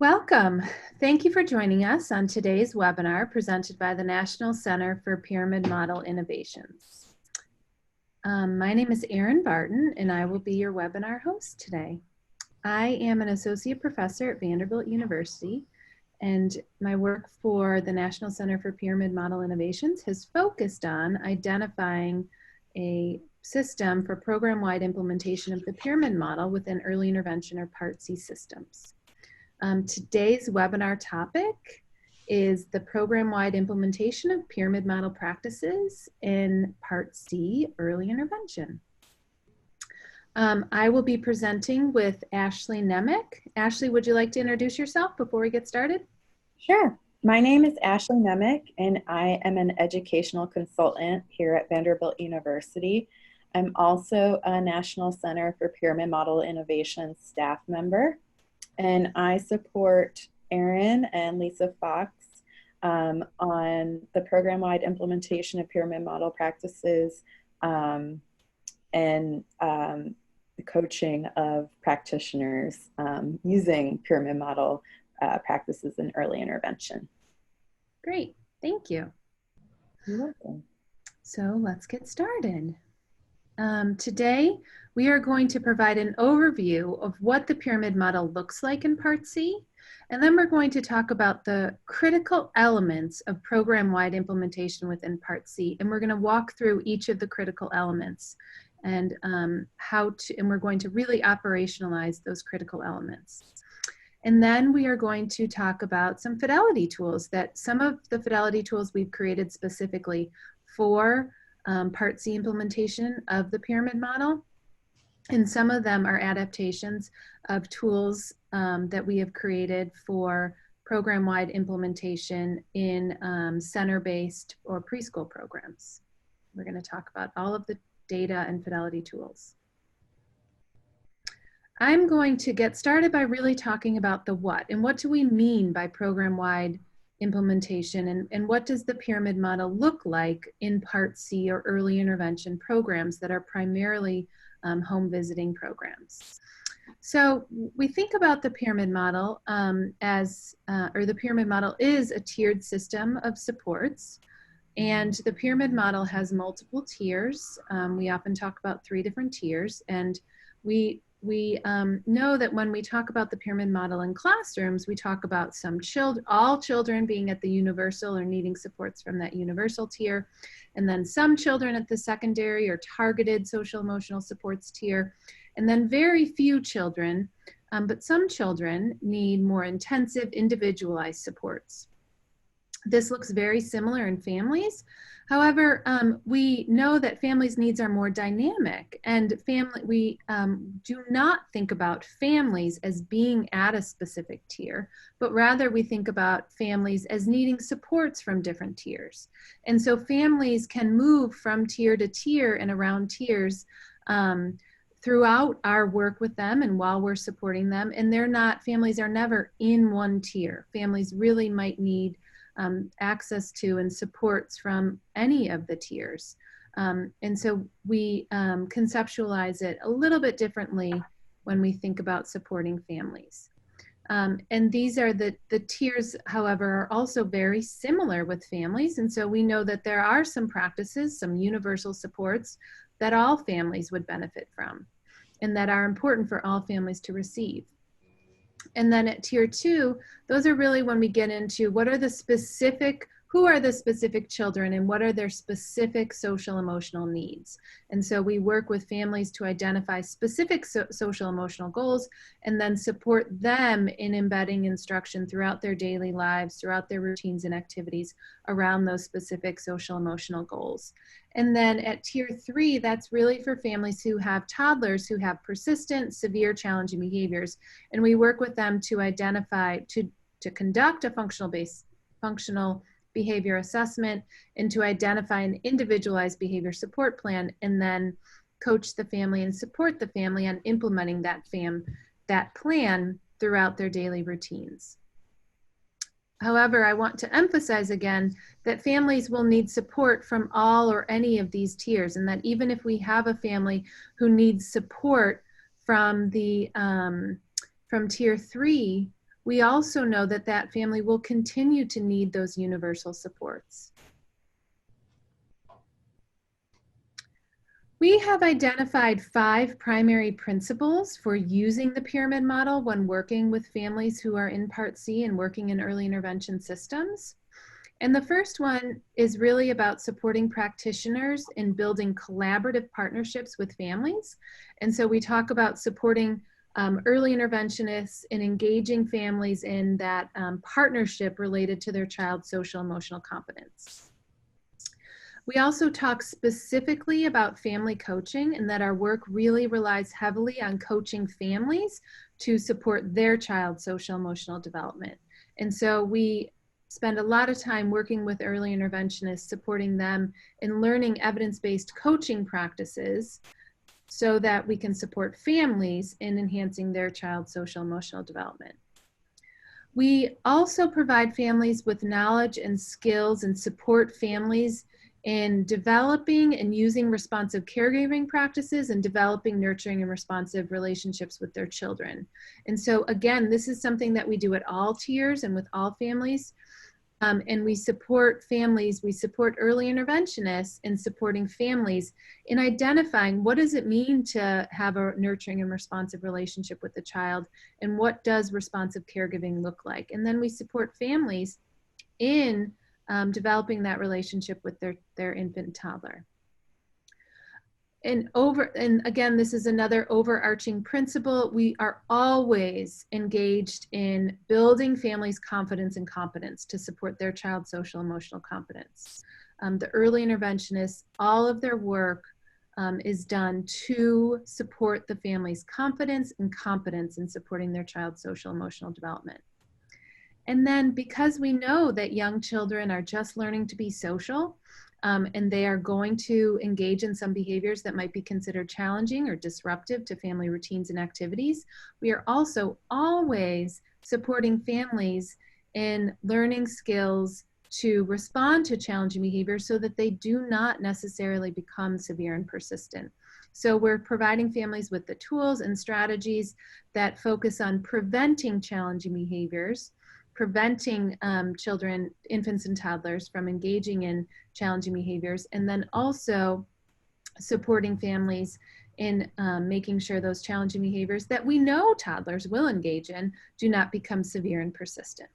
Welcome. Thank you for joining us on today's webinar presented by the National Center for Pyramid Model Innovations. My name is Erin Barton, and I will be your webinar host today. I am an associate professor at Vanderbilt University, and my work for the National Center for Pyramid Model Innovations has focused on identifying a system for program-wide implementation of the pyramid model within early intervention or Part C systems. Today's webinar topic is the program-wide implementation of pyramid model practices in Part C, early intervention. I will be presenting with Ashley Nemec. Ashley, would you like to introduce yourself before we get started? Sure. My name is Ashley Nemec, and I am an educational consultant here at Vanderbilt University. I'm also a National Center for Pyramid Model Innovation staff member. And I support Erin and Lisa Fox on the program-wide implementation of pyramid model practices and the coaching of practitioners using pyramid model practices in early intervention. Great, thank you. You're welcome. So let's get started. Today, we are going to provide an overview of what the pyramid model looks like in Part C, and then we're going to talk about the critical elements of program-wide implementation within Part C, and we're going to walk through each of the critical elements and we're going to really operationalize those critical elements. And then we are going to talk about some fidelity tools, some of the fidelity tools we've created specifically for Part C implementation of the pyramid model. And some of them are adaptations of tools that we have created for program-wide implementation in center-based or preschool programs. We're going to talk about all of the data and fidelity tools. I'm going to get started by really talking about the what, and what do we mean by program-wide implementation, and what does the pyramid model look like in Part C or early intervention programs that are primarily home visiting programs. So we think about the pyramid model the pyramid model is a tiered system of supports, and the pyramid model has multiple tiers. We often talk about 3 different tiers, and we know that when we talk about the pyramid model in classrooms, we talk about all children being at the universal or needing supports from that universal tier, and then some children at the secondary or targeted social emotional supports tier, and then very few children, but some children need more intensive individualized supports. This looks very similar in families. However, we know that families' needs are more dynamic, and we do not think about families as being at a specific tier, but rather we think about families as needing supports from different tiers. And so families can move from tier to tier and around tiers throughout our work with them and while we're supporting them, and families are never in one tier. Families really might need access to and supports from any of the tiers. And so we conceptualize it a little bit differently when we think about supporting families. And these are the tiers, however, are also very similar with families. And so we know that there are some practices, some universal supports that all families would benefit from and that are important for all families to receive. And then at tier 2, those are really when we get into who are the specific children and what are their specific social emotional needs. And so we work with families to identify specific social emotional goals and then support them in embedding instruction throughout their daily lives, throughout their routines and activities around those specific social emotional goals. And then at tier 3, that's really for families who have toddlers who have persistent, severe, challenging behaviors. And we work with them to identify, to conduct a functional behavior assessment and to identify an individualized behavior support plan, and then coach the family and support the family on implementing that plan throughout their daily routines. However, I want to emphasize again that families will need support from all or any of these tiers, and that even if we have a family who needs support from tier 3, we also know that that family will continue to need those universal supports. We have identified 5 primary principles for using the pyramid model when working with families who are in Part C and working in early intervention systems. And the first one is really about supporting practitioners in building collaborative partnerships with families. And so we talk about supporting early interventionists and engaging families in that partnership related to their child's social emotional competence. We also talk specifically about family coaching, and that our work really relies heavily on coaching families to support their child's social emotional development. And so we spend a lot of time working with early interventionists, supporting them in learning evidence-based coaching practices so that we can support families in enhancing their child's social emotional development. We also provide families with knowledge and skills and support families in developing and using responsive caregiving practices and developing nurturing and responsive relationships with their children. And so again, this is something that we do at all tiers and with all families. And we support families, we support early interventionists in supporting families in identifying what does it mean to have a nurturing and responsive relationship with the child, and what does responsive caregiving look like. And then we support families in developing that relationship with their infant toddler. And again, this is another overarching principle. We are always engaged in building families' confidence and competence to support their child's social emotional competence. The early interventionists, all of their work is done to support the family's confidence and competence in supporting their child's social emotional development. And then because we know that young children are just learning to be social, and they are going to engage in some behaviors that might be considered challenging or disruptive to family routines and activities, we are also always supporting families in learning skills to respond to challenging behaviors so that they do not necessarily become severe and persistent. So we're providing families with the tools and strategies that focus on preventing challenging behaviors, preventing children, infants and toddlers from engaging in challenging behaviors, and then also supporting families in making sure those challenging behaviors that we know toddlers will engage in do not become severe and persistent.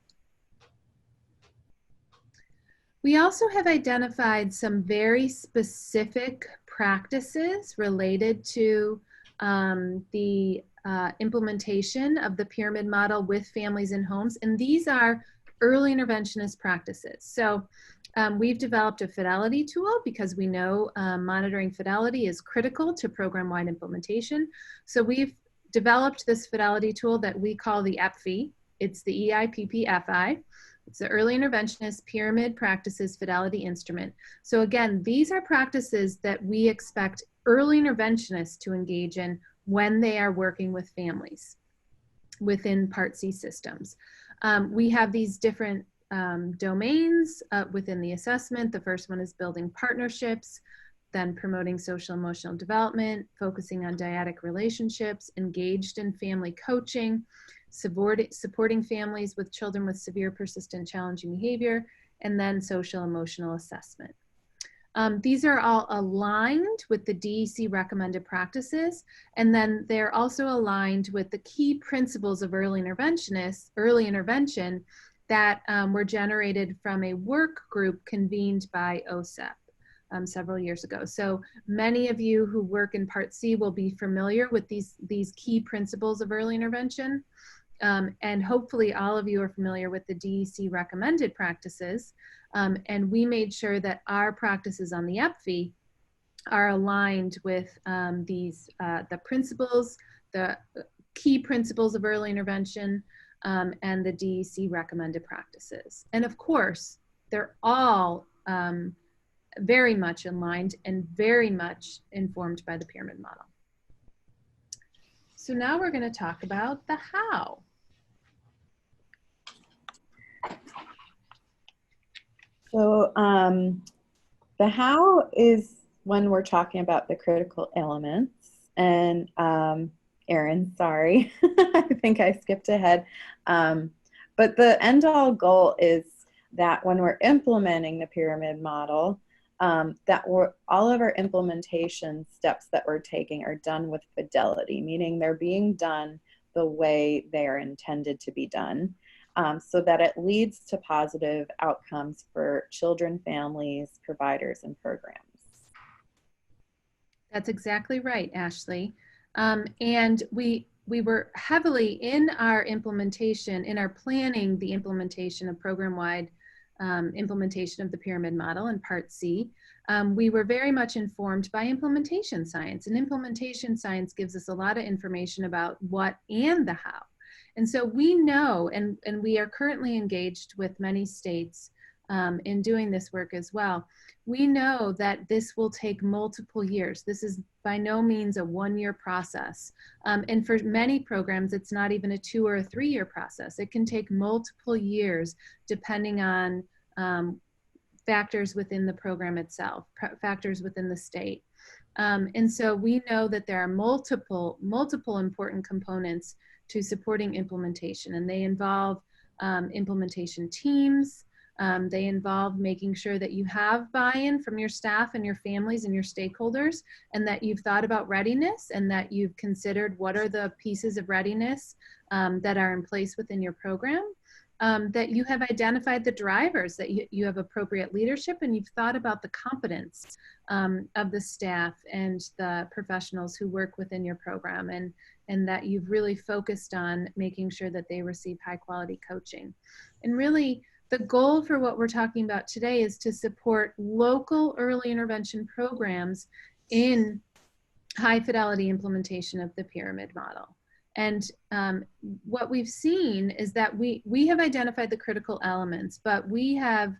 We also have identified some very specific practices related to the implementation of the pyramid model with families and homes, and these are early interventionist practices. So we've developed a fidelity tool because we know monitoring fidelity is critical to program-wide implementation. So we've developed this fidelity tool that we call the EPFI. It's the EIPPFI. It's the Early Interventionist Pyramid Practices Fidelity Instrument. So again, these are practices that we expect early interventionists to engage in when they are working with families within Part C systems. We have these different domains within the assessment. The first one is building partnerships, then promoting social emotional development, focusing on dyadic relationships, engaged in family coaching, supporting families with children with severe, persistent, challenging behavior, and then social emotional assessment. These are all aligned with the DEC recommended practices, and then they're also aligned with the key principles of early intervention that were generated from a work group convened by OSEP several years ago. So many of you who work in Part C will be familiar with these key principles of early intervention. And hopefully all of you are familiar with the DEC recommended practices. And we made sure that our practices on the EPFI are aligned with the principles, the key principles of early intervention, and the DEC recommended practices. And of course, they're all very much aligned and very much informed by the pyramid model. So now we're going to talk about the how. So the how is when we're talking about the critical elements. And Erin, sorry, I think I skipped ahead. But the end all goal is that when we're implementing the pyramid model, all of our implementation steps that we're taking are done with fidelity, meaning they're being done the way they are intended to be done, so that it leads to positive outcomes for children, families, providers, and programs. That's exactly right, Ashley. And we were heavily in our implementation, in our planning, the implementation of program-wide implementation of the pyramid model in Part C. We were very much informed by implementation science, and implementation science gives us a lot of information about what and the how. And so we know, and we are currently engaged with many states in doing this work as well. We know that this will take multiple years. This is by no means a one-year process. And for many programs, it's not even a 2 or a 3-year process. It can take multiple years depending on factors within the program itself, factors within the state. And so we know that there are multiple important components to supporting implementation, and they involve implementation teams. They involve making sure that you have buy-in from your staff and your families and your stakeholders, and that you've thought about readiness, and that you've considered what are the pieces of readiness that are in place within your program, that you have identified the drivers, that you have appropriate leadership, and you've thought about the competence of the staff and the professionals who work within your program, and that you've really focused on making sure that they receive high quality coaching. And really, the goal for what we're talking about today is to support local early intervention programs in high fidelity implementation of the pyramid model. And what we've seen is that we have identified the critical elements, but we have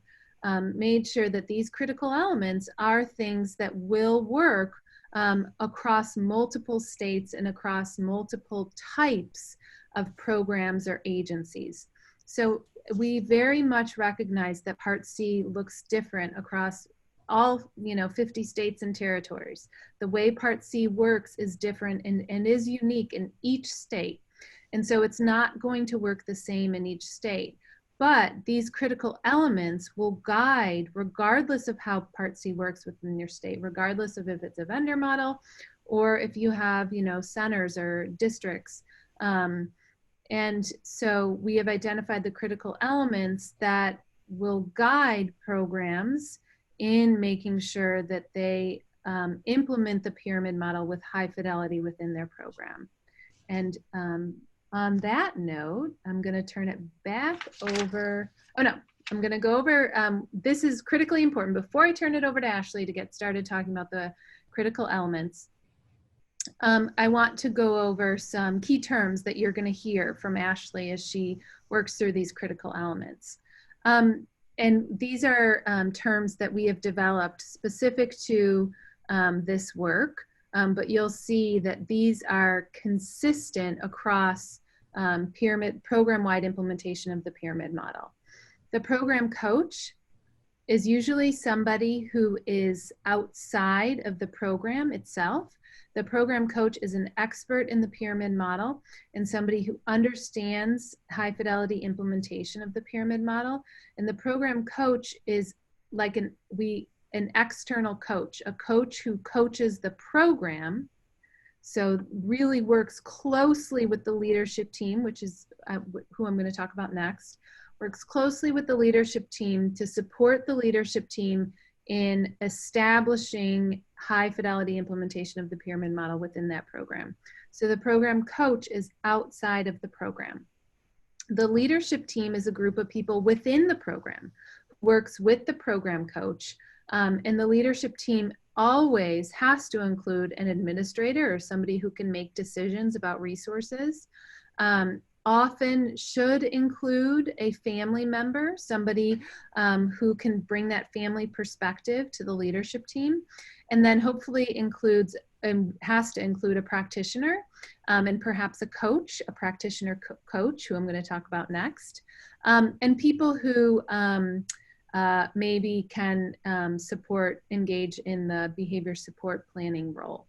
made sure that these critical elements are things that will work across multiple states and across multiple types of programs or agencies. So we very much recognize that Part C looks different across all 50 states and territories. The way Part C works is different and is unique in each state. And so it's not going to work the same in each state. But these critical elements will guide, regardless of how Part C works within your state, regardless of if it's a vendor model or if you have centers or districts. And so we have identified the critical elements that will guide programs in making sure that they implement the pyramid model with high fidelity within their program. And on that note, I'm going to turn it back over. Oh no, I'm going to go over, this is critically important. Before I turn it over to Ashley to get started talking about the critical elements, I want to go over some key terms that you're going to hear from Ashley as she works through these critical elements. And these are terms that we have developed specific to this work, but you'll see that these are consistent across program-wide implementation of the pyramid model. The program coach is usually somebody who is outside of the program itself. The program coach is an expert in the pyramid model and somebody who understands high fidelity implementation of the pyramid model. And the program coach is like an external coach, a coach who coaches the program. So really works closely with the leadership team, which is who I'm going to talk about next, works closely with the leadership team to support the leadership team in establishing high fidelity implementation of the pyramid model within that program. So the program coach is outside of the program. The leadership team is a group of people within the program, works with the program coach, and the leadership team always has to include an administrator or somebody who can make decisions about resources. Often should include a family member, somebody who can bring that family perspective to the leadership team, and then hopefully includes and has to include a practitioner and perhaps a coach, a practitioner coach, who I'm going to talk about next, and people who maybe can engage in the behavior support planning role.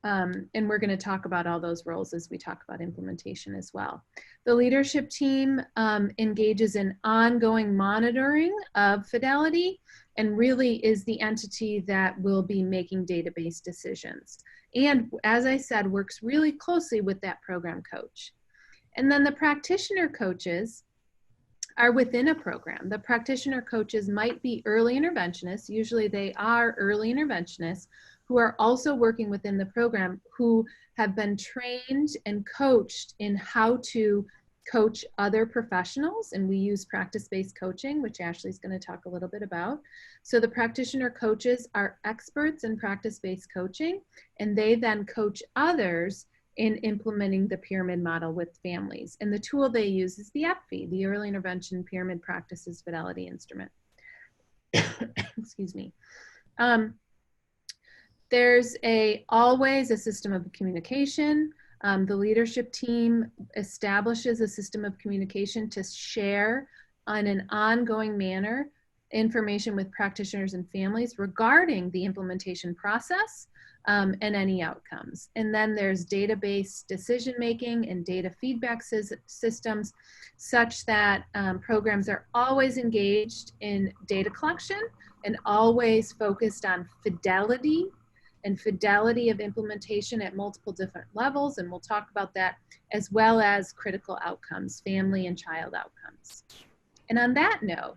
And we're going to talk about all those roles as we talk about implementation as well. The leadership team engages in ongoing monitoring of fidelity and really is the entity that will be making database decisions. And as I said, works really closely with that program coach. And then the practitioner coaches are within a program. The practitioner coaches might be early interventionists. Usually they are early interventionists who are also working within the program, who have been trained and coached in how to coach other professionals. And we use practice-based coaching, which Ashley's going to talk a little bit about. So the practitioner coaches are experts in practice-based coaching, and they then coach others in implementing the pyramid model with families. And the tool they use is the EPFI, the Early Intervention Pyramid Practices Fidelity Instrument. Excuse me. There's always a system of communication. The leadership team establishes a system of communication to share on an ongoing manner information with practitioners and families regarding the implementation process and any outcomes. And then there's database decision making and data feedback systems such that programs are always engaged in data collection and always focused on fidelity of implementation at multiple different levels, and we'll talk about that, as well as critical outcomes, family and child outcomes. And on that note,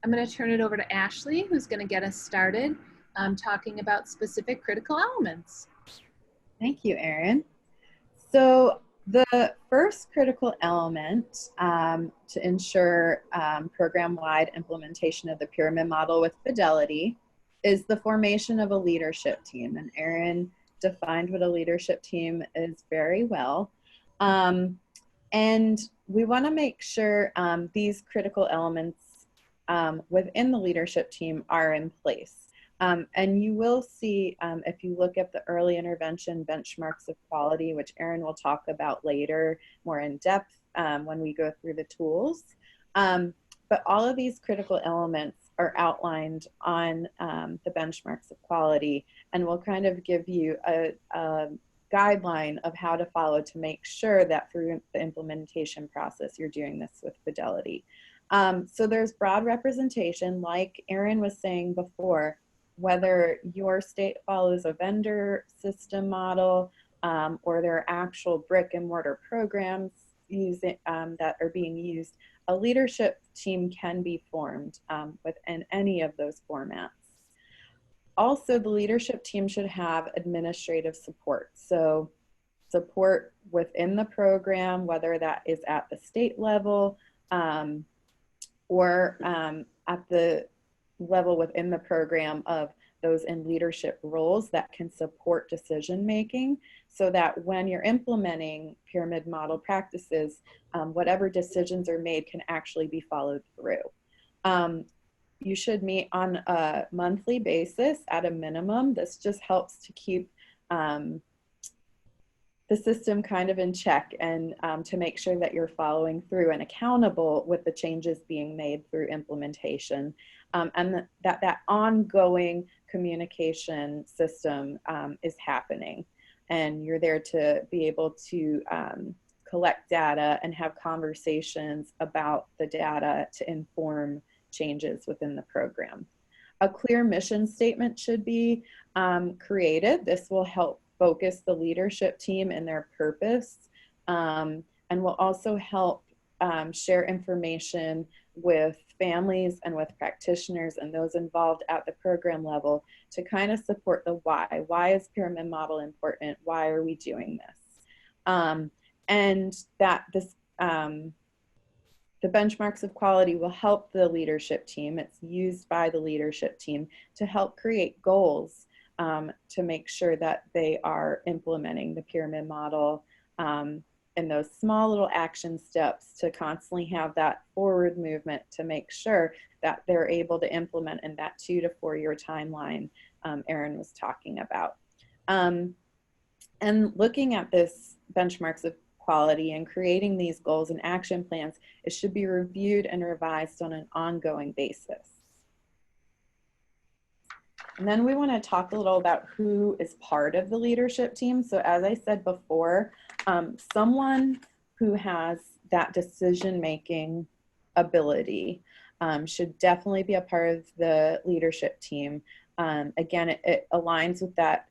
I'm going to turn it over to Ashley, who's going to get us started talking about specific critical elements. Thank you, Erin. So the first critical element to ensure program-wide implementation of the pyramid model with fidelity is the formation of a leadership team. And Erin defined what a leadership team is very well. And we want to make sure these critical elements within the leadership team are in place. And you will see, if you look at the early intervention benchmarks of quality, which Erin will talk about later more in depth when we go through the tools. But all of these critical elements are outlined on the benchmarks of quality, and we'll kind of give you a guideline of how to follow to make sure that through the implementation process you're doing this with fidelity. So there's broad representation, like Erin was saying before, whether your state follows a vendor system model or there are actual brick and mortar programs that are being used, a leadership team can be formed within any of those formats. Also, the leadership team should have administrative support. So support within the program, whether that is at the state level or at the level within the program of those in leadership roles that can support decision making, so that when you're implementing pyramid model practices, whatever decisions are made can actually be followed through. You should meet on a monthly basis at a minimum. This just helps to keep the system kind of in check and to make sure that you're following through and accountable with the changes being made through implementation, and that ongoing communication system is happening, and you're there to be able to collect data and have conversations about the data to inform changes within the program. A clear mission statement should be created. This will help focus the leadership team and their purpose, and will also help share information with families and with practitioners and those involved at the program level to kind of support the why. Why is pyramid model important? Why are we doing this? And that this the benchmarks of quality will help the leadership team. It's used by the leadership team to help create goals to make sure that they are implementing the pyramid model and those small little action steps to constantly have that forward movement to make sure that they're able to implement in that 2 to 4 year timeline Erin was talking about. And looking at this benchmarks of quality and creating these goals and action plans, it should be reviewed and revised on an ongoing basis. And then we want to talk a little about who is part of the leadership team. So as I said before, someone who has that decision-making ability should definitely be a part of the leadership team. Again, it aligns with that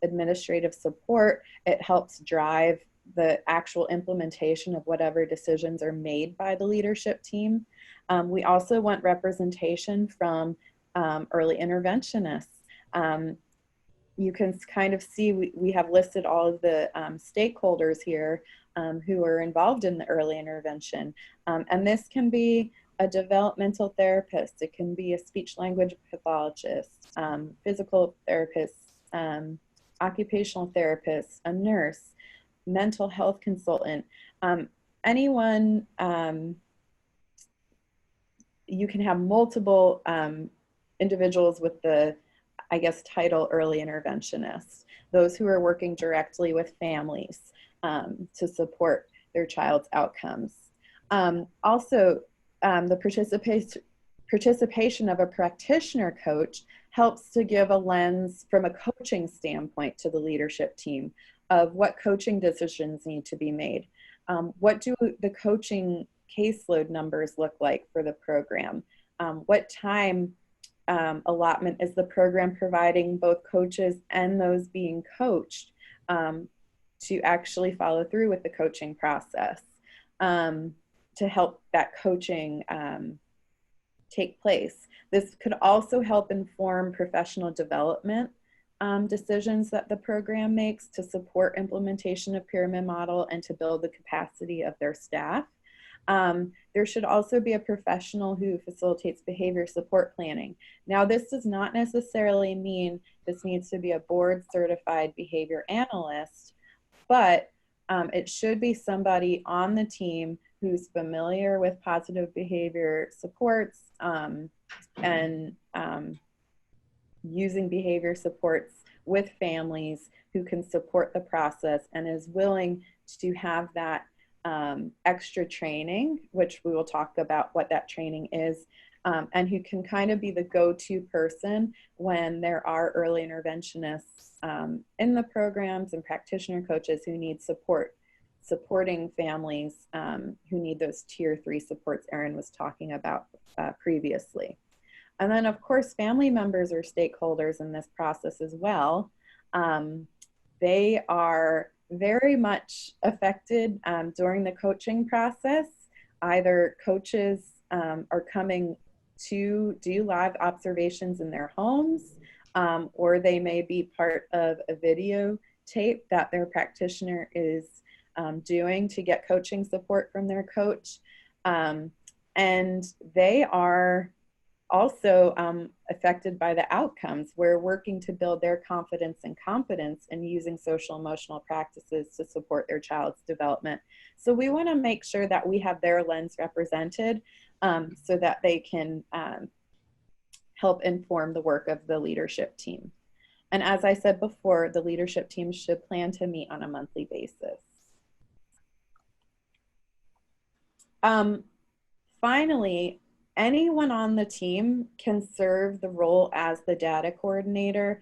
administrative support. It helps drive the actual implementation of whatever decisions are made by the leadership team. We also want representation from early interventionists. You can kind of see we have listed all of the stakeholders here who are involved in the early intervention. And this can be a developmental therapist, it can be a speech language pathologist, physical therapist, occupational therapist, a nurse, mental health consultant, anyone. You can have multiple individuals with the, I guess, title early interventionist, those who are working directly with families to support their child's outcomes. Also, the participation of a practitioner coach helps to give a lens from a coaching standpoint to the leadership team of what coaching decisions need to be made. What do the coaching caseload numbers look like for the program? What time allotment is the program providing both coaches and those being coached to actually follow through with the coaching process to help that coaching take place? This could also help inform professional development decisions that the program makes to support implementation of pyramid model and to build the capacity of their staff. There should also be a professional who facilitates behavior support planning. Now, this does not necessarily mean this needs to be a board certified behavior analyst, but it should be somebody on the team who's familiar with positive behavior supports and using behavior supports with families, who can support the process and is willing to have that extra training, which we will talk about what that training is, and who can kind of be the go-to person when there are early interventionists in the programs and practitioner coaches who need supporting families who need those tier 3 supports Erin was talking about previously. And then, of course, family members are stakeholders in this process as well. They are very much affected during the coaching process. Either coaches are coming to do live observations in their homes, or they may be part of a video tape that their practitioner is doing to get coaching support from their coach. And they are also affected by the outcomes. We're working to build their confidence and competence in using social emotional practices to support their child's development. So we want to make sure that we have their lens represented so that they can help inform the work of the leadership team. And as I said before, the leadership team should plan to meet on a monthly basis. Finally, anyone on the team can serve the role as the data coordinator.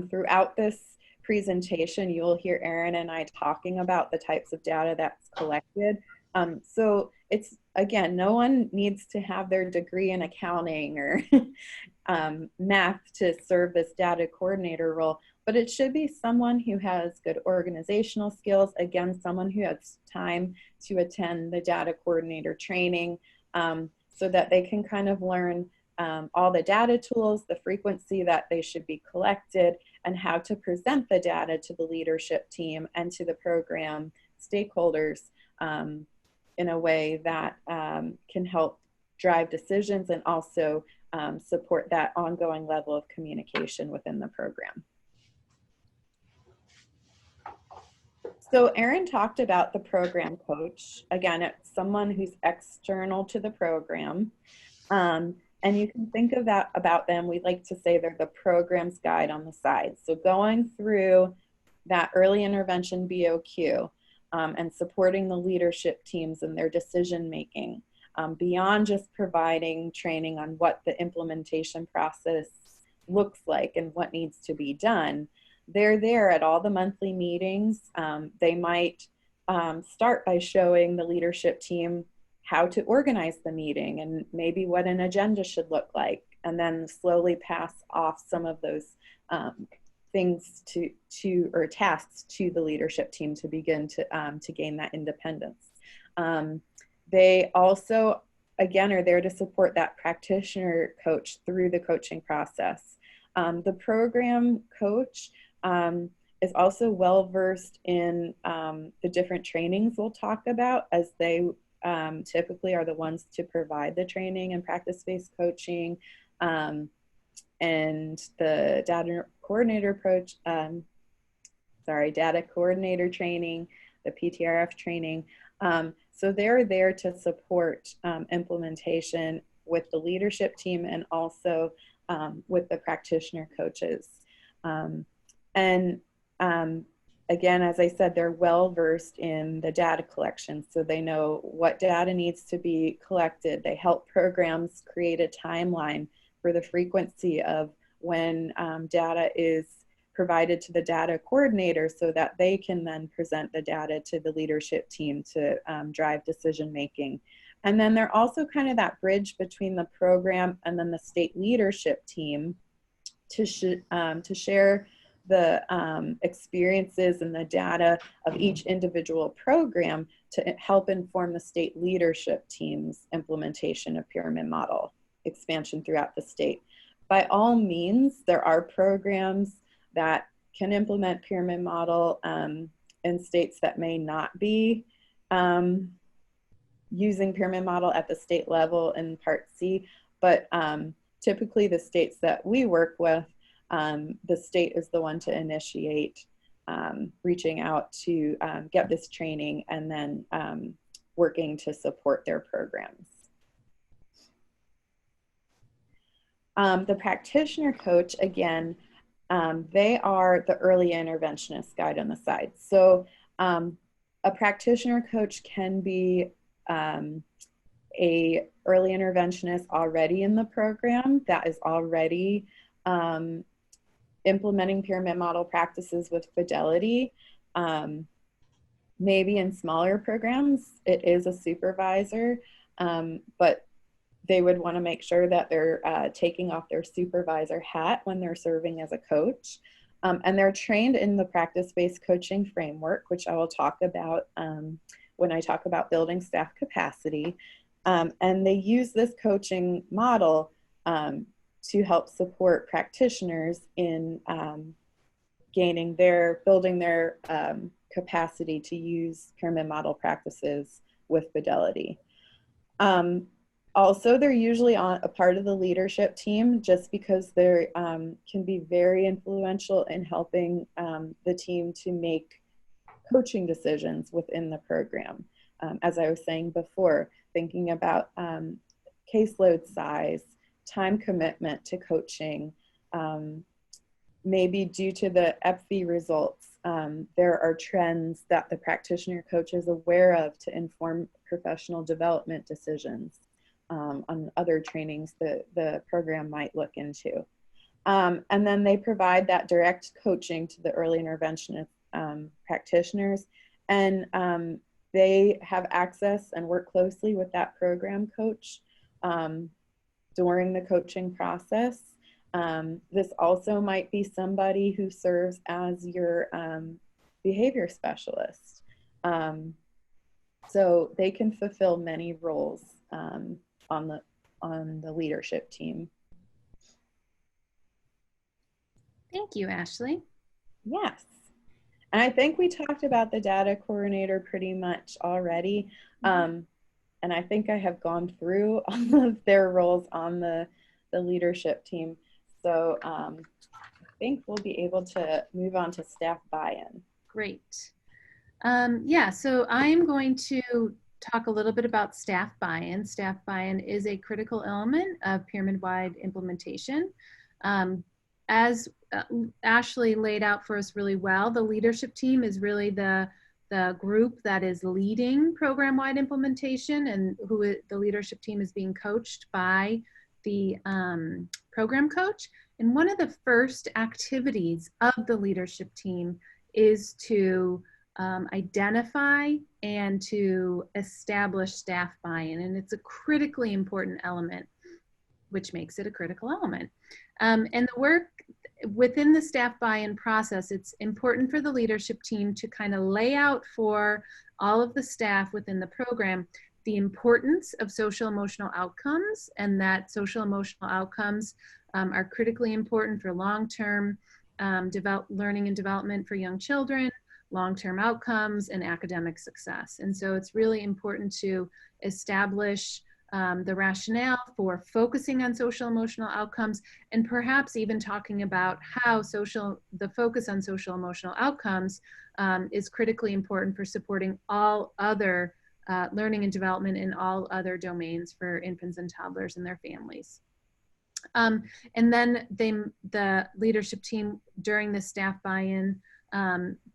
Throughout this presentation, you'll hear Erin and I talking about the types of data that's collected. So it's, again, no one needs to have their degree in accounting or math to serve this data coordinator role, but it should be someone who has good organizational skills, again, someone who has time to attend the data coordinator training, so that they can kind of learn all the data tools, the frequency that they should be collected, and how to present the data to the leadership team and to the program stakeholders in a way that can help drive decisions and also support that ongoing level of communication within the program. So Erin talked about the program coach. Again, it's someone who's external to the program. And you can think of that about them. We like to say they're the program's guide on the side. So going through that early intervention BOQ and supporting the leadership teams in their decision making, beyond just providing training on what the implementation process looks like and what needs to be done. They're there at all the monthly meetings. They might start by showing the leadership team how to organize the meeting and maybe what an agenda should look like, and then slowly pass off some of those things or tasks to the leadership team to begin to gain that independence. They also, again, are there to support that practitioner coach through the coaching process. The program coach is also well versed in the different trainings we'll talk about, as they typically are the ones to provide the training and practice-based coaching, and the data coordinator data coordinator training, the PTRF training. So they're there to support implementation with the leadership team and also with the practitioner coaches. Again, as I said, they're well versed in the data collection, so they know what data needs to be collected. They help programs create a timeline for the frequency of when data is provided to the data coordinator, so that they can then present the data to the leadership team to drive decision making. And then they're also kind of that bridge between the program and then the state leadership team to share the experiences and the data of each individual program to help inform the state leadership team's implementation of pyramid model expansion throughout the state. By all means, there are programs that can implement pyramid model in states that may not be using pyramid model at the state level in Part C, but typically the states that we work with, the state is the one to initiate reaching out to get this training and then working to support their programs. The practitioner coach, again, they are the early interventionist guide on the side. So a practitioner coach can be a early interventionist already in the program that is already implementing pyramid model practices with fidelity. Maybe in smaller programs, it is a supervisor, but they would want to make sure that they're taking off their supervisor hat when they're serving as a coach. And they're trained in the practice-based coaching framework, which I will talk about when I talk about building staff capacity. And they use this coaching model to help support practitioners in building their capacity to use pyramid model practices with fidelity. Also, they're usually on a part of the leadership team just because they can be very influential in helping the team to make coaching decisions within the program. As I was saying before, thinking about caseload size, time commitment to coaching, maybe due to the EPFI results, there are trends that the practitioner coach is aware of to inform professional development decisions on other trainings that the program might look into. And then they provide that direct coaching to the early intervention practitioners, and they have access and work closely with that program coach during the coaching process. This also might be somebody who serves as your behavior specialist. So they can fulfill many roles on the leadership team. Thank you, Ashley. Yes. And I think we talked about the data coordinator pretty much already. And I think I have gone through all of their roles on the leadership team. So I think we'll be able to move on to staff buy-in. Great. Yeah, so I'm going to talk a little bit about staff buy-in. Staff buy-in is a critical element of pyramid-wide implementation. As Ashley laid out for us really well, the leadership team is really the group that is leading program-wide implementation, and the leadership team is being coached by the program coach. And one of the first activities of the leadership team is to identify and to establish staff buy-in. And it's a critically important element, which makes it a critical element. And the work within the staff buy-in process, it's important for the leadership team to kind of lay out for all of the staff within the program the importance of social emotional outcomes, and that social emotional outcomes are critically important for long-term learning and development for young children, long-term outcomes, and academic success. And so it's really important to establish the rationale for focusing on social emotional outcomes, and perhaps even talking about how the focus on social emotional outcomes is critically important for supporting all other learning and development in all other domains for infants and toddlers and their families. And then the leadership team during the staff buy-in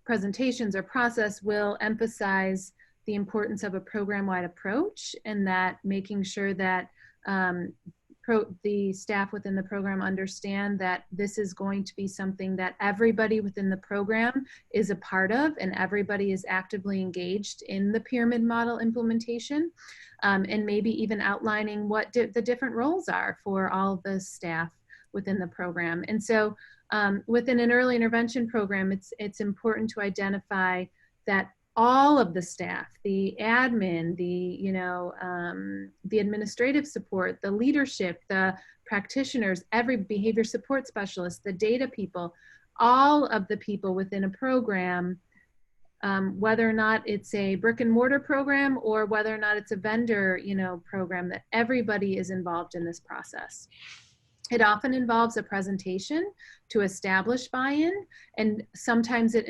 presentations or process will emphasize the importance of a program-wide approach, and that making sure that the staff within the program understand that this is going to be something that everybody within the program is a part of, and everybody is actively engaged in the pyramid model implementation, and maybe even outlining what the different roles are for all of the staff within the program. And so within an early intervention program, it's important to identify that all of the staff, the admin, the administrative support, the leadership, the practitioners, every behavior support specialist, the data people, all of the people within a program, whether or not it's a brick and mortar program or whether or not it's a vendor, program, that everybody is involved in this process. It often involves a presentation to establish buy-in, and sometimes it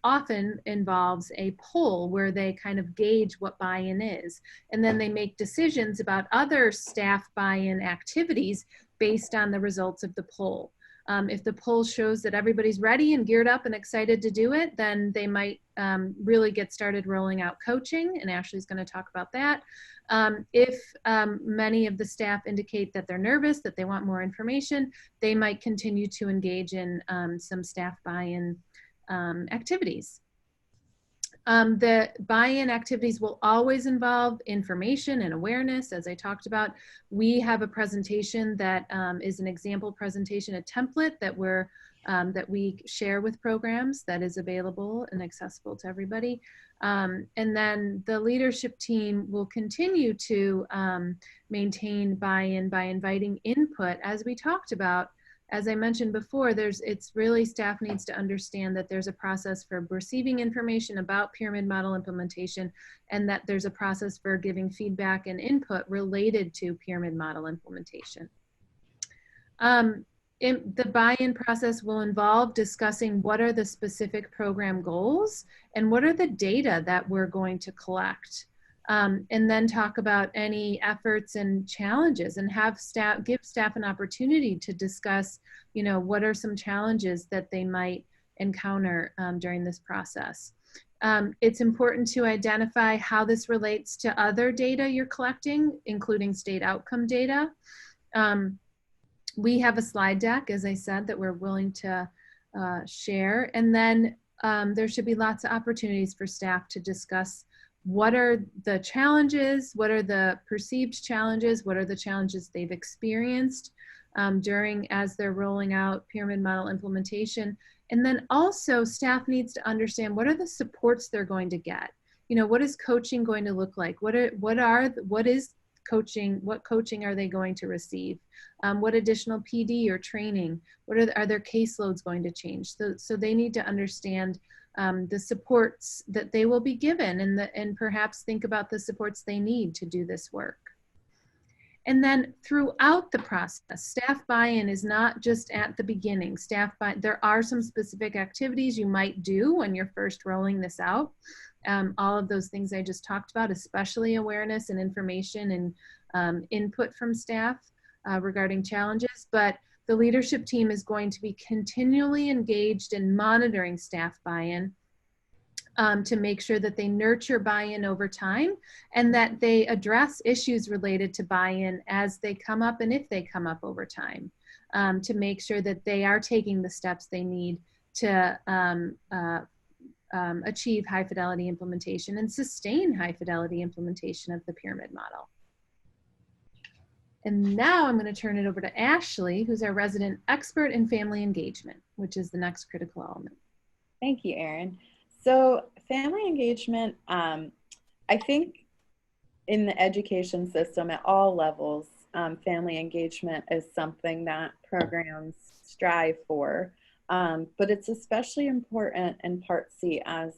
often involves a poll where they kind of gauge what buy-in is. And then they make decisions about other staff buy-in activities based on the results of the poll. If the poll shows that everybody's ready and geared up and excited to do it, then they might really get started rolling out coaching, and Ashley's going to talk about that. If many of the staff indicate that they're nervous, that they want more information, they might continue to engage in some staff buy-in activities. The buy-in activities will always involve information and awareness, as I talked about. We have a presentation that is an example presentation, a template that we share with programs that is available and accessible to everybody. And then the leadership team will continue to maintain buy-in by inviting input, as we talked about. As I mentioned before, staff needs to understand that there's a process for receiving information about pyramid model implementation, and that there's a process for giving feedback and input related to pyramid model implementation. The buy-in process will involve discussing what are the specific program goals and what are the data that we're going to collect. And then talk about any efforts and challenges, and give staff an opportunity to discuss, what are some challenges that they might encounter during this process. It's important to identify how this relates to other data you're collecting, including state outcome data. We have a slide deck, as I said, that we're willing to share. And then there should be lots of opportunities for staff to discuss what are the challenges, what are the perceived challenges, what are the challenges they've experienced as they're rolling out pyramid model implementation. And then also staff needs to understand what are the supports they're going to get. What is coaching going to look like? What is coaching? What coaching are they going to receive? What additional PD or training? Are their caseloads going to change? So they need to understand the supports that they will be given, and perhaps think about the supports they need to do this work. And then throughout the process, staff buy-in is not just at the beginning. There are some specific activities you might do when you're first rolling this out. All of those things I just talked about, especially awareness and information and input from staff regarding challenges. But the leadership team is going to be continually engaged in monitoring staff buy-in to make sure that they nurture buy-in over time, and that they address issues related to buy-in as they come up and if they come up over time. to make sure that they are taking the steps they need to achieve high fidelity implementation and sustain high fidelity implementation of the pyramid model. And now I'm going to turn it over to Ashley, who's our resident expert in family engagement, which is the next critical element. Thank you, Erin. So family engagement, I think in the education system at all levels, family engagement is something that programs strive for. But it's especially important in Part C as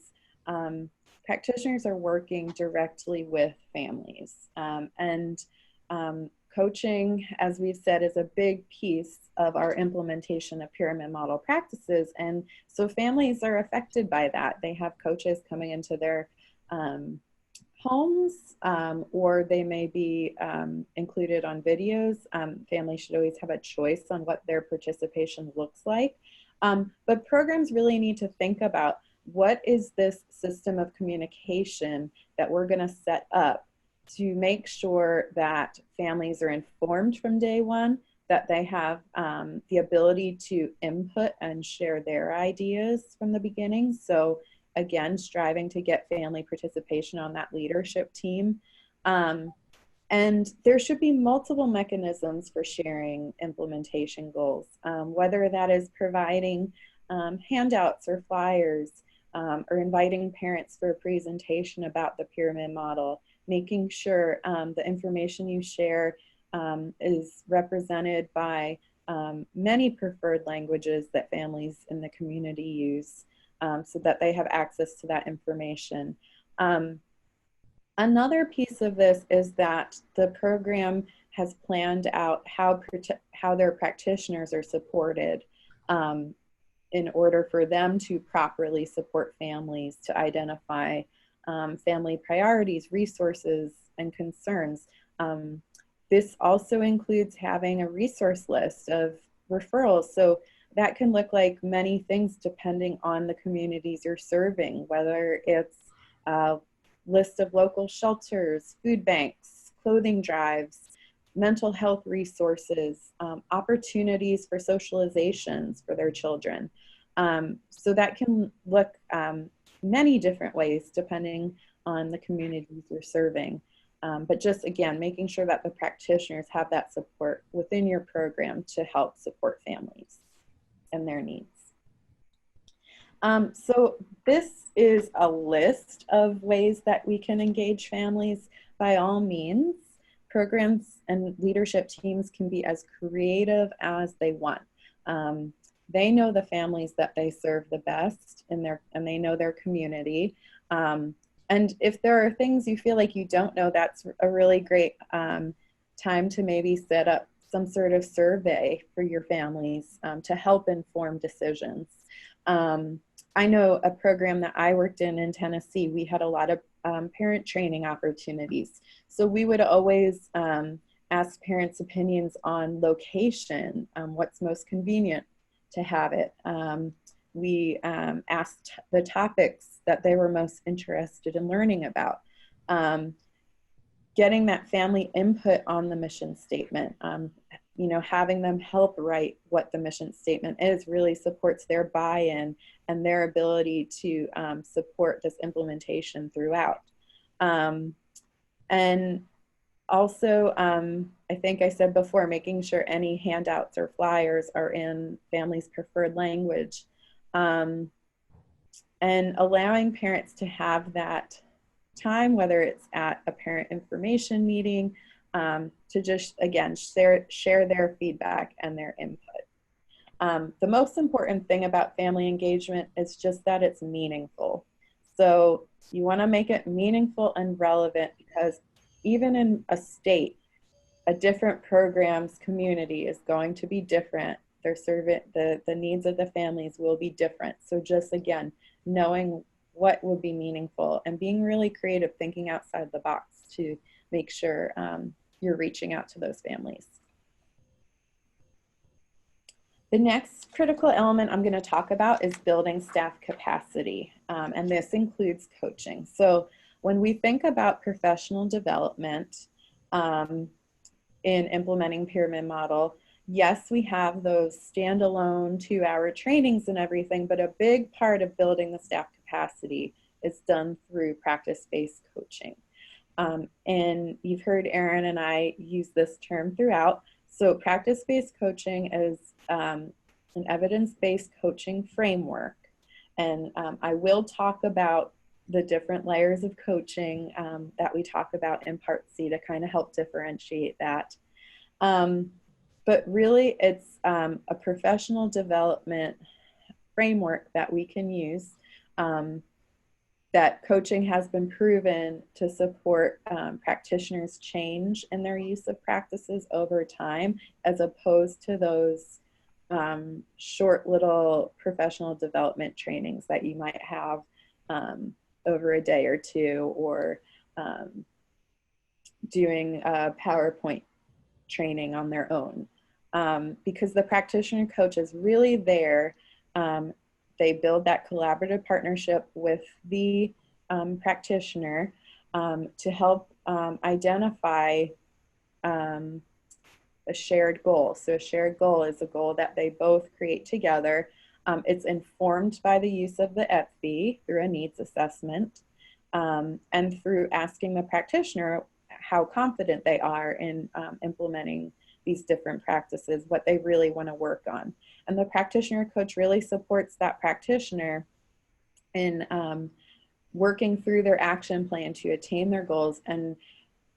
practitioners are working directly with families. Coaching, as we've said, is a big piece of our implementation of pyramid model practices. And so families are affected by that. They have coaches coming into their homes, or they may be included on videos. Families should always have a choice on what their participation looks like. But programs really need to think about what is this system of communication that we're going to set up to make sure that families are informed from day one, that they have the ability to input and share their ideas from the beginning. So again, striving to get family participation on that leadership team. And there should be multiple mechanisms for sharing implementation goals, whether that is providing handouts or flyers, or inviting parents for a presentation about the pyramid model, making sure the information you share is represented by many preferred languages that families in the community use, so that they have access to that information. Another piece of this is that the program has planned out how their practitioners are supported in order for them to properly support families to identify family priorities, resources, and concerns. This also includes having a resource list of referrals. So that can look like many things depending on the communities you're serving, whether it's a list of local shelters, food banks, clothing drives, mental health resources, opportunities for socializations for their children. So that can look many different ways depending on the communities you're serving. But just again, making sure that the practitioners have that support within your program to help support families and their needs. So this is a list of ways that we can engage families. By all means, programs and leadership teams can be as creative as they want. They know the families that they serve the best and they know their community. And if there are things you feel like you don't know, that's a really great time to maybe set up some sort of survey for your families to help inform decisions. I know a program that I worked in Tennessee, we had a lot of parent training opportunities. So we would always ask parents' opinions on location, what's most convenient to have it. We asked the topics that they were most interested in learning about. Getting that family input on the mission statement, you know, having them help write what the mission statement is really supports their buy-in and their ability to support this implementation throughout. And also, I think I said before, making sure any handouts or flyers are in families' preferred language, and allowing parents to have that time, whether it's at a parent information meeting, to just, again, share their feedback and their input. The most important thing about family engagement is just that it's meaningful. So you want to make it meaningful and relevant, because even in a state, a different program's community is going to be different. The needs of the families will be different. So just, again, knowing what would be meaningful and being really creative, thinking outside the box to make sure you're reaching out to those families. The next critical element I'm going to talk about is building staff capacity, and this includes coaching. So when we think about professional development in implementing pyramid model, yes, we have those standalone 2-hour trainings and everything, but a big part of building the staff capacity is done through practice-based coaching. And you've heard Aaron and I use this term throughout. So practice-based coaching is an evidence-based coaching framework. And I will talk about the different layers of coaching that we talk about in Part C to kind of help differentiate that. But really, it's a professional development framework that we can use that coaching has been proven to support practitioners' change in their use of practices over time, as opposed to those short little professional development trainings that you might have over a day or two, or doing a PowerPoint training on their own. Because the practitioner coach is really there. They build that collaborative partnership with the practitioner to help identify a shared goal. So a shared goal is a goal that they both create together. It's informed by the use of the EPFI through a needs assessment and through asking the practitioner how confident they are in implementing these different practices, what they really want to work on. And the practitioner coach really supports that practitioner in working through their action plan to attain their goals, and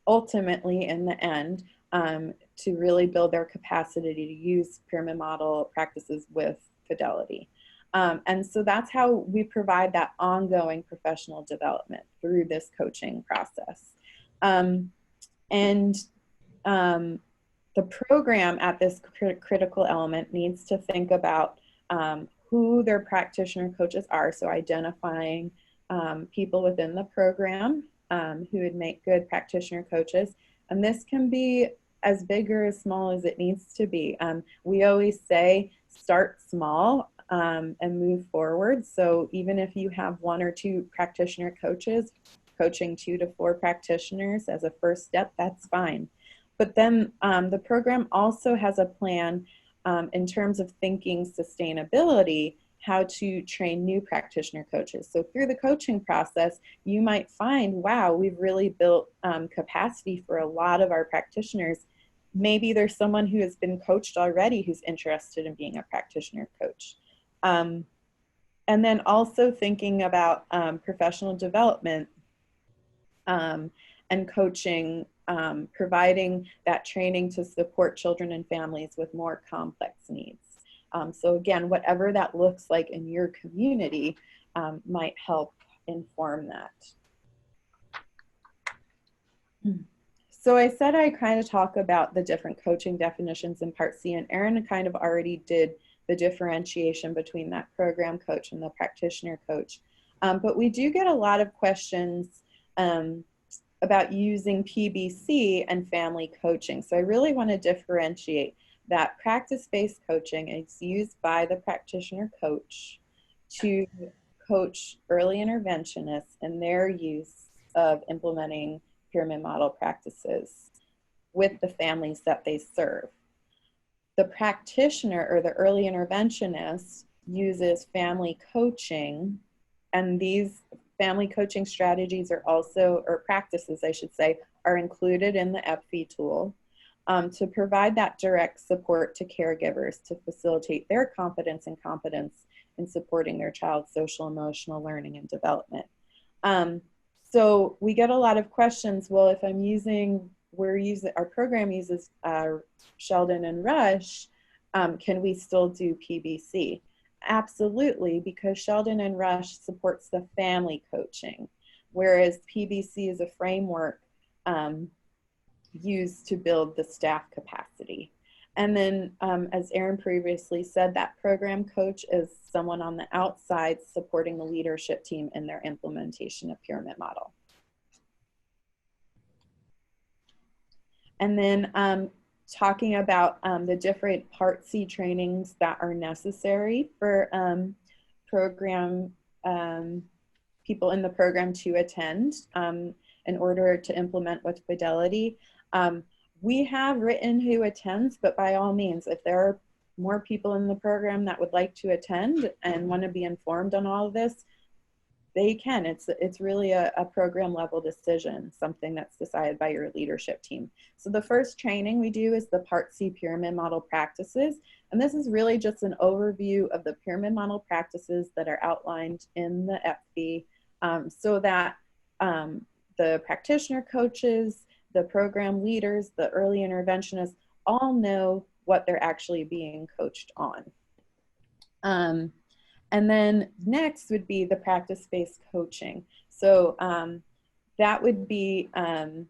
ultimately, in the end, to really build their capacity to use pyramid model practices with fidelity. And so that's how we provide that ongoing professional development through this coaching process. The program at this critical element needs to think about who their practitioner coaches are, so identifying people within the program who would make good practitioner coaches. And this can be as big or as small as it needs to be. We always say start small and move forward. So even if you have 1 or 2 practitioner coaches, coaching 2 to 4 practitioners as a first step, that's fine. But then the program also has a plan in terms of thinking sustainability, how to train new practitioner coaches. So through the coaching process, you might find, wow, we've really built capacity for a lot of our practitioners. Maybe there's someone who has been coached already who's interested in being a practitioner coach. And then also thinking about professional development and coaching, providing that training to support children and families with more complex needs. So again, whatever that looks like in your community might help inform that. So I said I kind of talk about the different coaching definitions in Part C, and Aaron kind of already did the differentiation between that program coach and the practitioner coach. But we do get a lot of questions about using PBC and family coaching. So I really want to differentiate that practice-based coaching is used by the practitioner coach to coach early interventionists in their use of implementing pyramid model practices with the families that they serve. The practitioner or the early interventionist uses family coaching, and these family coaching strategies are also, or practices I should say, are included in the EPFI tool to provide that direct support to caregivers to facilitate their confidence and competence in supporting their child's social emotional learning and development. So we get a lot of questions, well, if I'm using, our program uses Sheldon and Rush, can we still do PBC? Absolutely, because Sheldon and Rush supports the family coaching, whereas PBC is a framework used to build the staff capacity. And then, as Aaron previously said, that program coach is someone on the outside supporting the leadership team in their implementation of pyramid model. And then talking about the different Part C trainings that are necessary for program people in the program to attend in order to implement with fidelity. We have written who attends, but by all means, if there are more people in the program that would like to attend and want to be informed on all of this, they can. It's really a program level decision, something that's decided by your leadership team. So the first training we do is the Part C pyramid model practices. And this is really just an overview of the pyramid model practices that are outlined in the FB, so that the practitioner coaches, the program leaders, the early interventionists all know what they're actually being coached on. And then next would be the practice-based coaching. So that would be an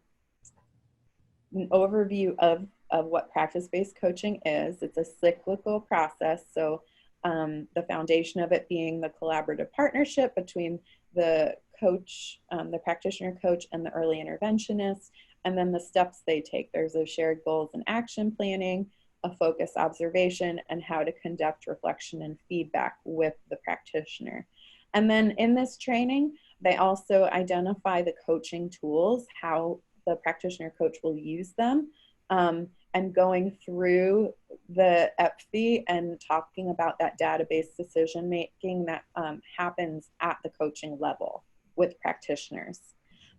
overview of what practice-based coaching is. It's a cyclical process. So the foundation of it being the collaborative partnership between the coach, the practitioner coach, and the early interventionist, and then the steps they take. There's a shared goals and action planning, a focus observation, and how to conduct reflection and feedback with the practitioner. And then in this training, they also identify the coaching tools, how the practitioner coach will use them, and going through the EPFI and talking about that database decision making that happens at the coaching level with practitioners.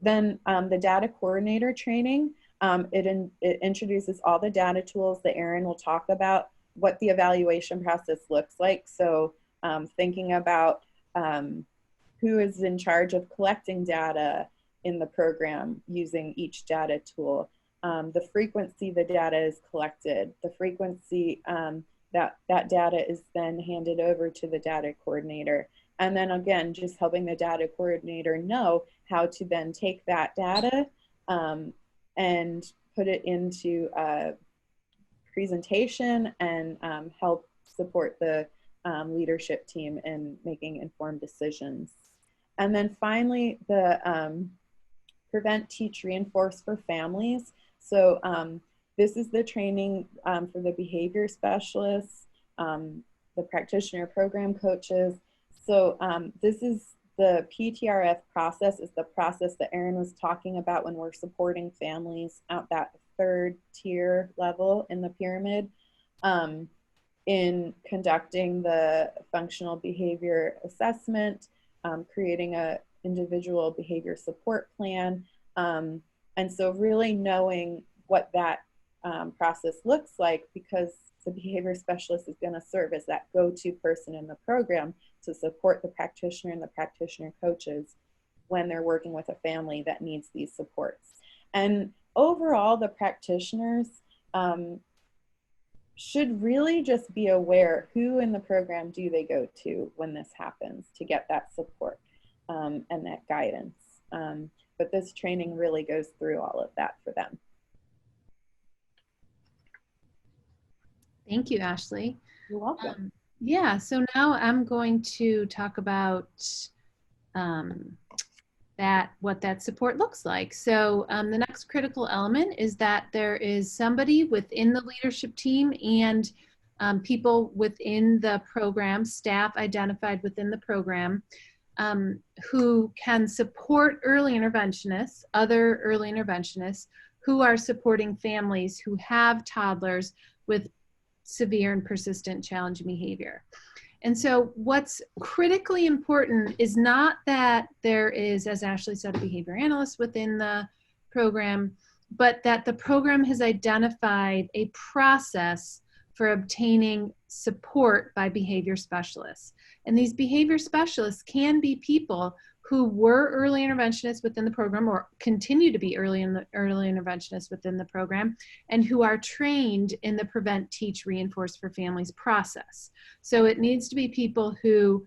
Then the data coordinator training, it introduces all the data tools that Erin will talk about, what the evaluation process looks like. So thinking about who is in charge of collecting data in the program using each data tool, the frequency the data is collected, the frequency that data is then handed over to the data coordinator. And then again, just helping the data coordinator know how to then take that data and put it into a presentation and help support the leadership team in making informed decisions. And then finally, the prevent, teach, reinforce for families. So this is the training for the behavior specialists, the practitioner program coaches. So this is the PTRF process, is the process that Erin was talking about when we're supporting families at that third tier level in the pyramid, in conducting the functional behavior assessment, creating a individual behavior support plan. And so really knowing what that process looks like, because the behavior specialist is going to serve as that go-to person in the program to support the practitioner and the practitioner coaches when they're working with a family that needs these supports. And overall, the practitioners should really just be aware who in the program do they go to when this happens to get that support and that guidance. But this training really goes through all of that for them. Thank you, Ashley. You're welcome. Yeah, so now I'm going to talk about what that support looks like. So the next critical element is that there is somebody within the leadership team and people within the program, staff identified within the program, who can support early interventionists, other early interventionists who are supporting families who have toddlers with severe and persistent challenging behavior. And so what's critically important is not that there is, as Ashley said, a behavior analyst within the program, but that the program has identified a process for obtaining support by behavior specialists. And these behavior specialists can be people who were early interventionists within the program or continue to be early interventionists within the program, and who are trained in the prevent, teach, reinforce for families process. So it needs to be people who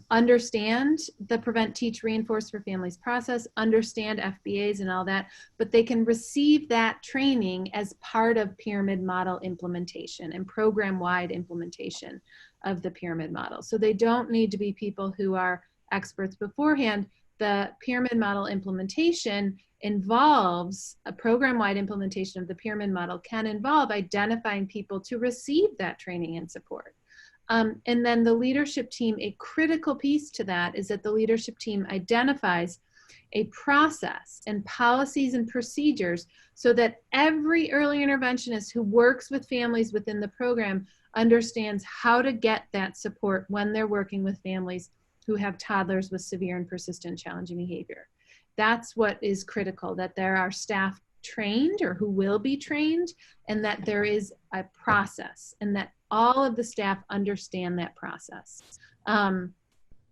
understand the prevent, teach, reinforce for families process, understand FBAs and all that, but they can receive that training as part of pyramid model implementation and program-wide implementation of the pyramid model. So they don't need to be people who are experts beforehand. The pyramid model implementation involves a program-wide implementation of the pyramid model can involve identifying people to receive that training and support. And then the leadership team, a critical piece to that is that the leadership team identifies a process and policies and procedures so that every early interventionist who works with families within the program understands how to get that support when they're working with families who have toddlers with severe and persistent challenging behavior. That's what is critical, that there are staff trained or who will be trained, and that there is a process, and that all of the staff understand that process.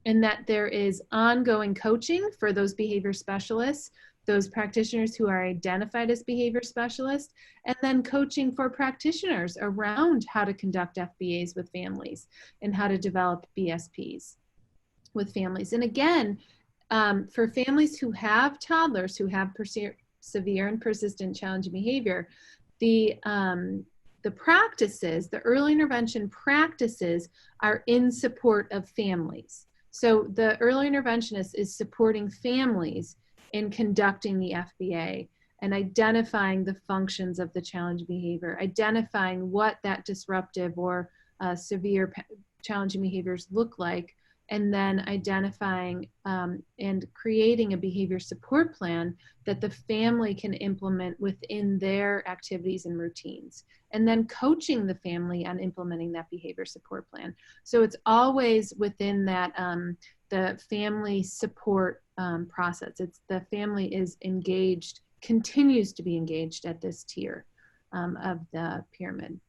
And that there is ongoing coaching for those behavior specialists, those practitioners who are identified as behavior specialists, and then coaching for practitioners around how to conduct FBAs with families and how to develop BSPs with families. And again, for families who have toddlers who have severe and persistent challenging behavior, the practices, the early intervention practices, are in support of families. So the early interventionist is supporting families in conducting the FBA and identifying the functions of the challenging behavior, identifying what that disruptive or severe challenging behaviors look like, and then identifying and creating a behavior support plan that the family can implement within their activities and routines, and then coaching the family on implementing that behavior support plan. So it's always within that the family support process. It's the family is engaged, continues to be engaged at this tier of the pyramid.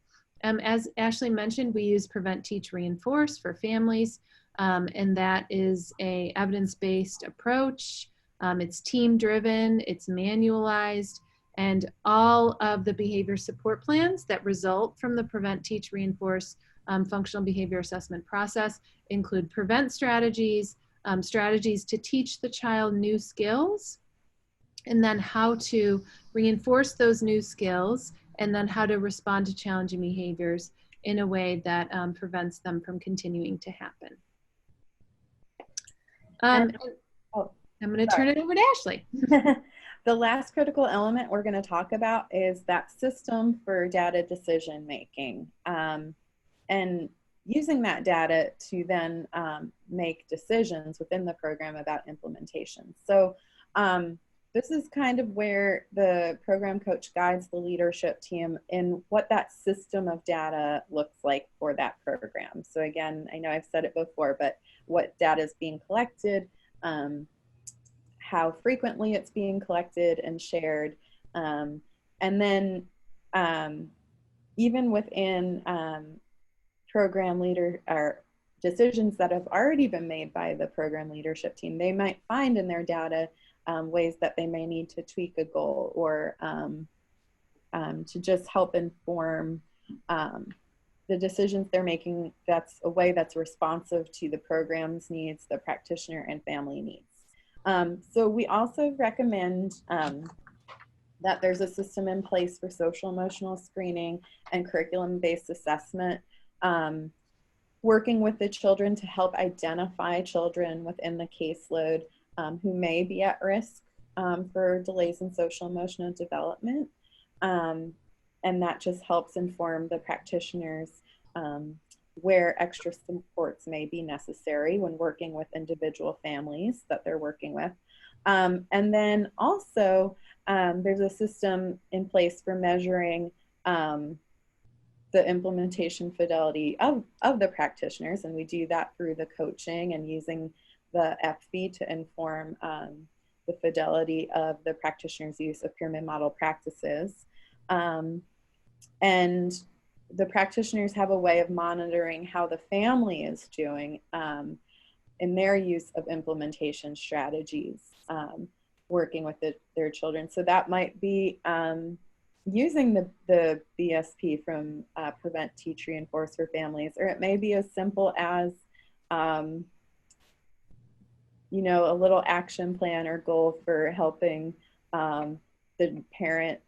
As Ashley mentioned, we use Prevent, Teach, Reinforce for families. And that is a evidence-based approach. It's team-driven, it's manualized, and all of the behavior support plans that result from the Prevent, Teach, Reinforce functional behavior assessment process include prevent strategies, strategies to teach the child new skills, and then how to reinforce those new skills, and then how to respond to challenging behaviors in a way that prevents them from continuing to happen. I'm going to turn it over to Ashley. The last critical element we're going to talk about is that system for data decision making, and using that data to then make decisions within the program about implementation. So this is kind of where the program coach guides the leadership team in what that system of data looks like for that program. So again, I know I've said it before, but what data is being collected, how frequently it's being collected and shared, and then even within program leader or decisions that have already been made by the program leadership team, they might find in their data ways that they may need to tweak a goal, or to just help inform the decisions they're making. That's a way that's responsive to the program's needs, the practitioner and family needs. So we also recommend that there's a system in place for social emotional screening and curriculum-based assessment, working with the children to help identify children within the caseload who may be at risk for delays in social emotional development. And that just helps inform the practitioners where extra supports may be necessary when working with individual families that they're working with. And then also there's a system in place for measuring the implementation fidelity of the practitioners, and we do that through the coaching and using the FB to inform the fidelity of the practitioner's use of pyramid model practices. And the practitioners have a way of monitoring how the family is doing in their use of implementation strategies, working with their children. So that might be using the BSP from Prevent, Teach, Reinforce for families, or it may be as simple as you know, a little action plan or goal for helping the parent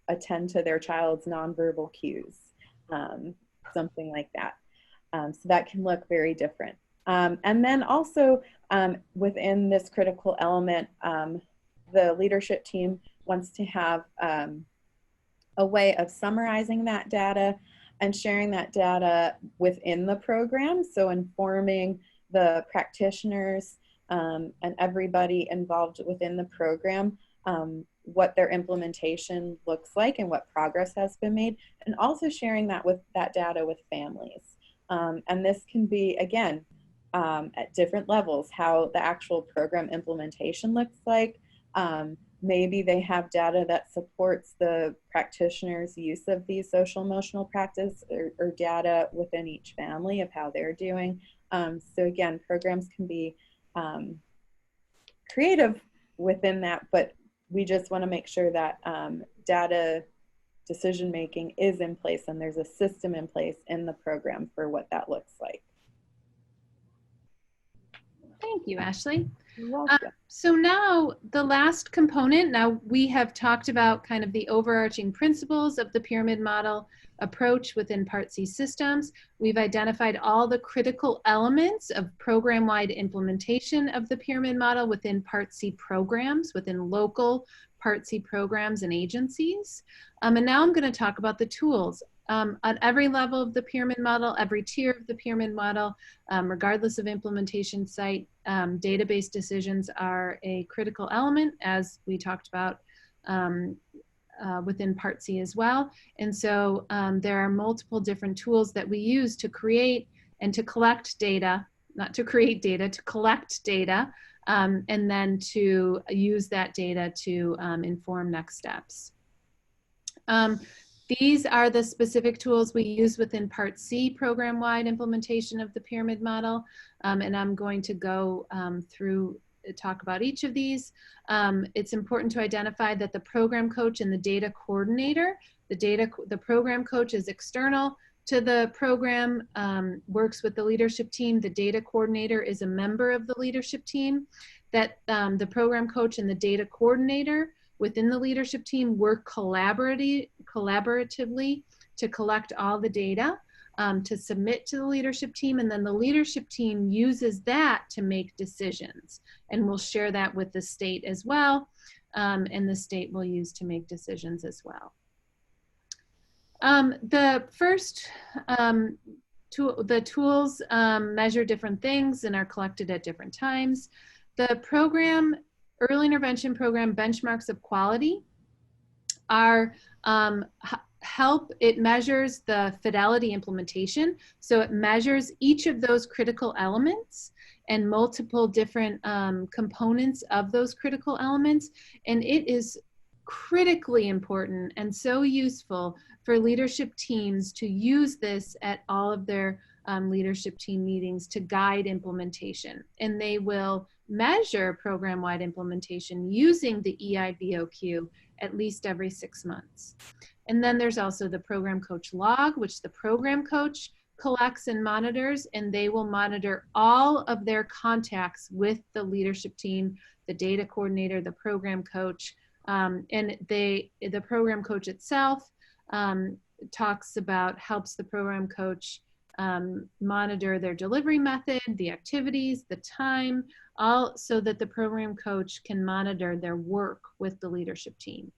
attend to their child's nonverbal cues, something like that. So that can look very different. And then also within this critical element, the leadership team wants to have a way of summarizing that data and sharing that data within the program. So informing the practitioners and everybody involved within the program, what their implementation looks like and what progress has been made, and also sharing that data with families. And this can be, again, at different levels, how the actual program implementation looks like. Maybe they have data that supports the practitioner's use of these social emotional practice, or data within each family of how they're doing. So again, programs can be creative within that, but we just want to make sure that data decision making is in place and there's a system in place in the program for what that looks like. Thank you, Ashley. You're welcome. So now the last component, now we have talked about kind of the overarching principles of the pyramid model approach within Part C systems. We've identified all the critical elements of program-wide implementation of the pyramid model within Part C programs, within local Part C programs and agencies. And now I'm going to talk about the tools. At every level of the pyramid model, every tier of the pyramid model, regardless of implementation site, database decisions are a critical element, as we talked about within Part C as well. And so there are multiple different tools that we use to create and to collect data, not to create data, to collect data, and then to use that data to inform next steps. These are the specific tools we use within Part C program-wide implementation of the pyramid model, and I'm going to go through, talk about each of these. It's important to identify that the program coach and the data coordinator, the program coach is external to the program, works with the leadership team. The data coordinator is a member of the leadership team. That the program coach and the data coordinator within the leadership team work collaboratively to collect all the data to submit to the leadership team, and then the leadership team uses that to make decisions, and we'll share that with the state as well, and the state will use to make decisions as well. The first the tools measure different things and are collected at different times. The program early intervention program benchmarks of quality are it measures the fidelity implementation. So it measures each of those critical elements and multiple different components of those critical elements. And it is critically important and so useful for leadership teams to use this at all of their leadership team meetings to guide implementation. And they will measure program-wide implementation using the EIBOQ at least every 6 months. And then there's also the program coach log, which the program coach collects and monitors, and they will monitor all of their contacts with the leadership team, the data coordinator, the program coach, and the program coach itself helps the program coach monitor their delivery method, the activities, the time, all so that the program coach can monitor their work with the leadership team.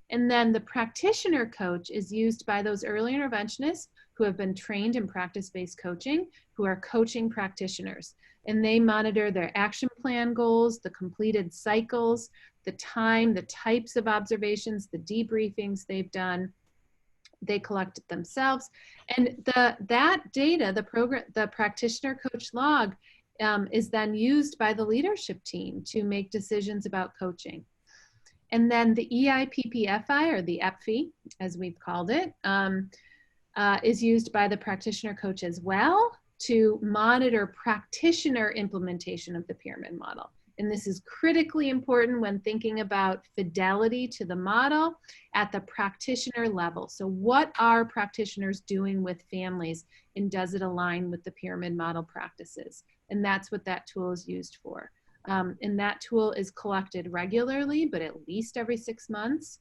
And then the practitioner coach is used by those early interventionists who have been trained in practice-based coaching, who are coaching practitioners. And they monitor their action plan goals, the completed cycles, the time, the types of observations, the debriefings they've done. They collect it themselves. And that data, the practitioner coach log, is then used by the leadership team to make decisions about coaching. And then the EIPPFI, or the EPFI, as we've called it, is used by the practitioner coach as well to monitor practitioner implementation of the pyramid model. And this is critically important when thinking about fidelity to the model at the practitioner level. So what are practitioners doing with families, and does it align with the pyramid model practices? And that's what that tool is used for. And that tool is collected regularly, but at least every 6 months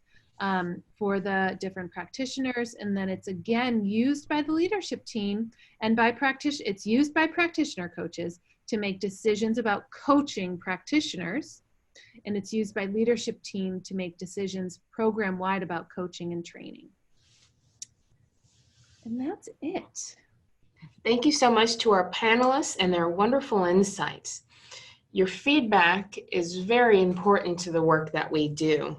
for the different practitioners. And then it's again used by the leadership team and it's used by practitioner coaches to make decisions about coaching practitioners. And it's used by leadership team to make decisions program-wide about coaching and training. And that's it. Thank you so much to our panelists and their wonderful insights. Your feedback is very important to the work that we do.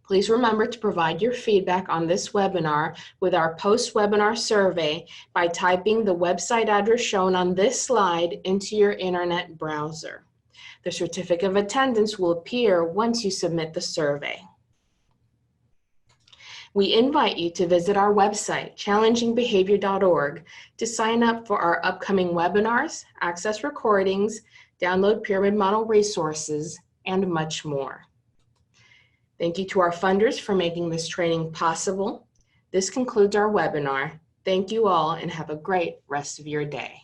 Please remember to provide your feedback on this webinar with our post-webinar survey by typing the website address shown on this slide into your internet browser. The certificate of attendance will appear once you submit the survey. We invite you to visit our website, challengingbehavior.org, to sign up for our upcoming webinars, access recordings, download pyramid model resources, and much more. Thank you to our funders for making this training possible. This concludes our webinar. Thank you all and have a great rest of your day.